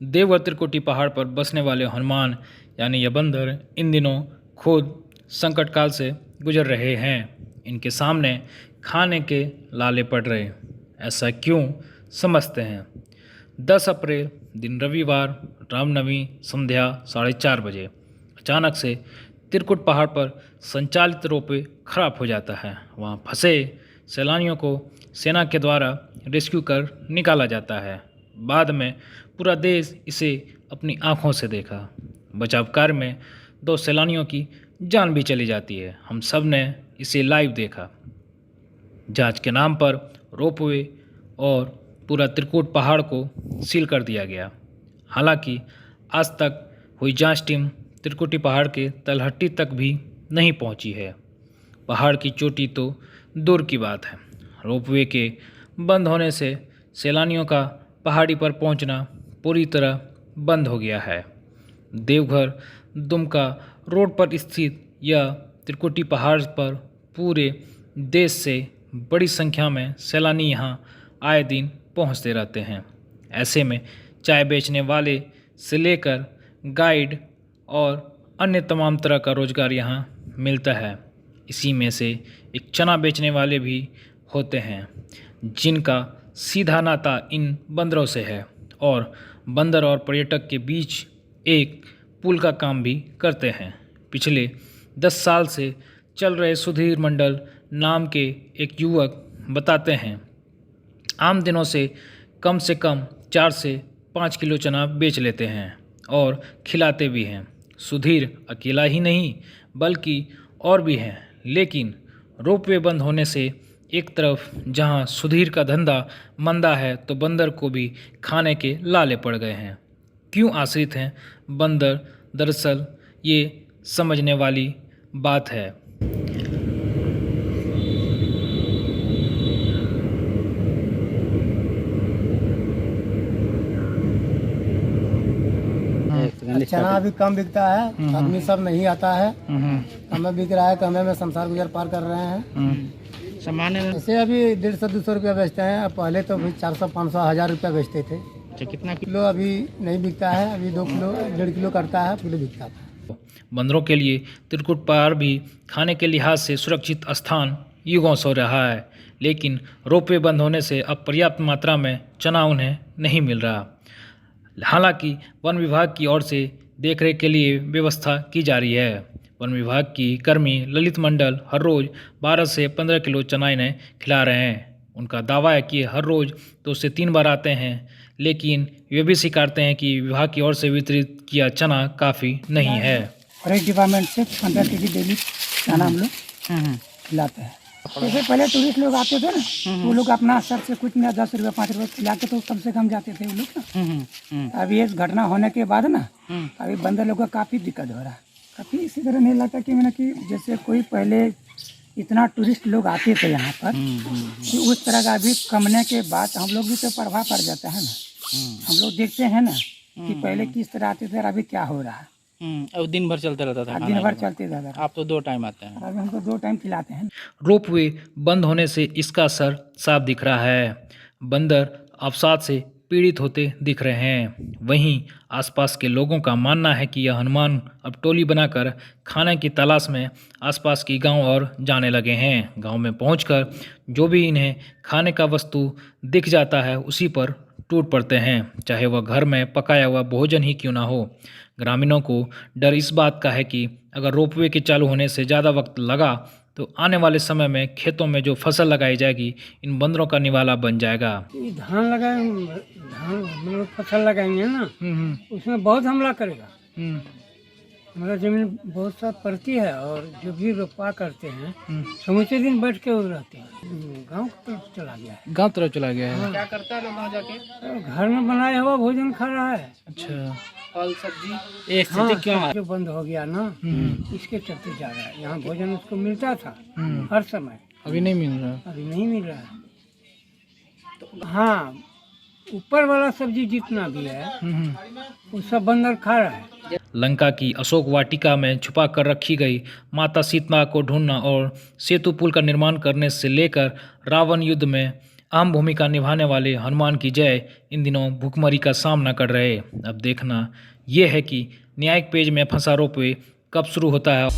देवघर त्रिकुटी पहाड़ पर बसने वाले हनुमान यानी यह बंदर इन दिनों खुद संकट काल से गुजर रहे हैं। इनके सामने खाने के लाले पड़ रहे। ऐसा क्यों, समझते हैं। 10 अप्रैल दिन रविवार रामनवमी संध्या 4:30 बजे अचानक से त्रिकुट पहाड़ पर संचालित रोपवे खराब हो जाता है। वहाँ फंसे सैलानियों को सेना के द्वारा रेस्क्यू कर निकाला जाता है। बाद में पूरा देश इसे अपनी आंखों से देखा। बचाव कार्य में 2 सैलानियों की जान भी चली जाती है। हम सब ने इसे लाइव देखा। जांच के नाम पर रोपवे और पूरा त्रिकुट पहाड़ को सील कर दिया गया। हालांकि आज तक हुई जांच टीम त्रिकुटी पहाड़ के तलहटी तक भी नहीं पहुंची है। पहाड़ की चोटी तो दूर की बात है, रोपवे के बंद होने से सैलानियों का पहाड़ी पर पहुंचना पूरी तरह बंद हो गया है। देवघर दुमका रोड पर स्थित यह त्रिकुटी पहाड़ पर पूरे देश से बड़ी संख्या में सैलानी यहाँ आए दिन पहुँचते रहते हैं। ऐसे में चाय बेचने वाले से लेकर गाइड और अन्य तमाम तरह का रोजगार यहाँ मिलता है। इसी में से एक चना बेचने वाले भी होते हैं जिनका सीधा नाता इन बंदरों से है और बंदर और पर्यटक के बीच एक पुल का काम भी करते हैं। पिछले 10 साल से चल रहे सुधीर मंडल नाम के एक युवक बताते हैं, आम दिनों से कम 4 से 5 किलो चना बेच लेते हैं और खिलाते भी हैं। सुधीर अकेला ही नहीं बल्कि और भी हैं, लेकिन रोपवे बंद होने से एक तरफ जहां सुधीर का धंधा मंदा है तो बंदर को भी खाने के लाले पड़ गए हैं। क्यों आश्रित हैं बंदर? दरअसल ये समझने वाली बात है। चना अभी कम बिकता है, आदमी सब नहीं आता है। हमें बिक रहा है, कमे में संसार गुजर पार कर रहे हैं। सामान्य ऐसे अभी 150-200 रुपया बेचते हैं। अब पहले तो भी 400-500 1000 रुपया बेचते थे। कितना किलो अभी नहीं बिकता है, अभी 2 किलो 1.5 किलो करता है, किलो बिकता था। बंदरों के लिए त्रिकुट पहाड़ भी खाने के लिहाज से सुरक्षित स्थान युगों से रहा है, लेकिन रोपवे बंद होने से अब पर्याप्त मात्रा में चना उन्हें नहीं मिल रहा। हालांकि वन विभाग की ओर से देखरेख के लिए व्यवस्था की जा रही है। वन विभाग की कर्मी ललित मंडल हर रोज़ 12 से 15 किलो चना इन्हें खिला रहे हैं। उनका दावा है कि हर रोज़ 2 से 3 बार आते हैं, लेकिन वे भी स्वीकारते हैं कि विभाग की ओर से वितरित किया चना काफ़ी नहीं है। फॉरेस्ट डिपार्टमेंट से 15 केजी डेली चना हम लोग खिलाते हैं। जैसे पहले टूरिस्ट लोग आते थे ना, वो लोग अपना सर से कुछ नहीं 10 रुपये 5 रुपये खिला के तो कम से कम जाते थे वो लोग ना। अभी इस घटना होने के बाद ना अभी बंदर लोग का काफ़ी दिक्कत हो रहा है। काफ़ी इसी तरह नहीं लगता कि मैंने कि जैसे कोई पहले इतना टूरिस्ट लोग आते थे यहाँ पर कि उस तरह का अभी कमने के बाद हम लोग भी तो प्रभाव पड़ जाता है ना। हम लोग देखते हैं ना कि पहले किस तरह आते थे और अभी क्या हो रहा है। अब दिन भर चलता रहता था, दिन भर चलते रहता था। आप तो 2 टाइम आते हैं। अभी हमको 2 टाइम खिलाते हैं। रोपवे बंद होने से इसका असर साफ दिख रहा है। बंदर अवसाद से पीड़ित होते दिख रहे हैं। वहीं आसपास के लोगों का मानना है कि यह हनुमान अब टोली बनाकर खाने की तलाश में आसपास की गांव और जाने लगे हैं। गांव में पहुंचकर जो भी इन्हें खाने का वस्तु दिख जाता है उसी पर टूट पड़ते हैं, चाहे वह घर में पकाया हुआ भोजन ही क्यों ना हो। ग्रामीणों को डर इस बात का है कि अगर रोपवे के चालू होने से ज़्यादा वक्त लगा तो आने वाले समय में खेतों में जो फसल लगाई जाएगी इन बंदरों का निवाला बन जाएगा। धान लगाए, धान हम लोग फसल लगाएंगे ना, उसमें बहुत हमला करेगा। हमारा जमीन बहुत सा पड़ती है और जो भी रोपा करते हैं समूचे दिन बैठ के वो रहते हैं। गाँव की तरफ चला गया है। गांव तरफ चला गया है। क्या करता है लोग वहाँ जाके? घर में बनाया हुआ भोजन खा रहा है। अच्छा, फल सब्जी एक स्थिति क्यों है? जो बंद हो गया ना, इसके चलते जा रहा है। यहाँ भोजन उसको मिलता था हर समय, अभी नहीं मिल रहा। अभी नहीं मिल रहा है। तो हाँ, ऊपर वाला सब्जी जितना भी है वो सब बंदर खा रहा है। लंका की अशोक वाटिका में छुपा कर रखी गई माता सीता को ढूंढना और सेतु पुल का निर्माण करने से लेकर रावण युद्ध में अहम भूमिका निभाने वाले हनुमान की जय इन दिनों भुखमरी का सामना कर रहे। अब देखना यह है कि न्यायिक पेज में फंसा रोपवे कब शुरू होता है।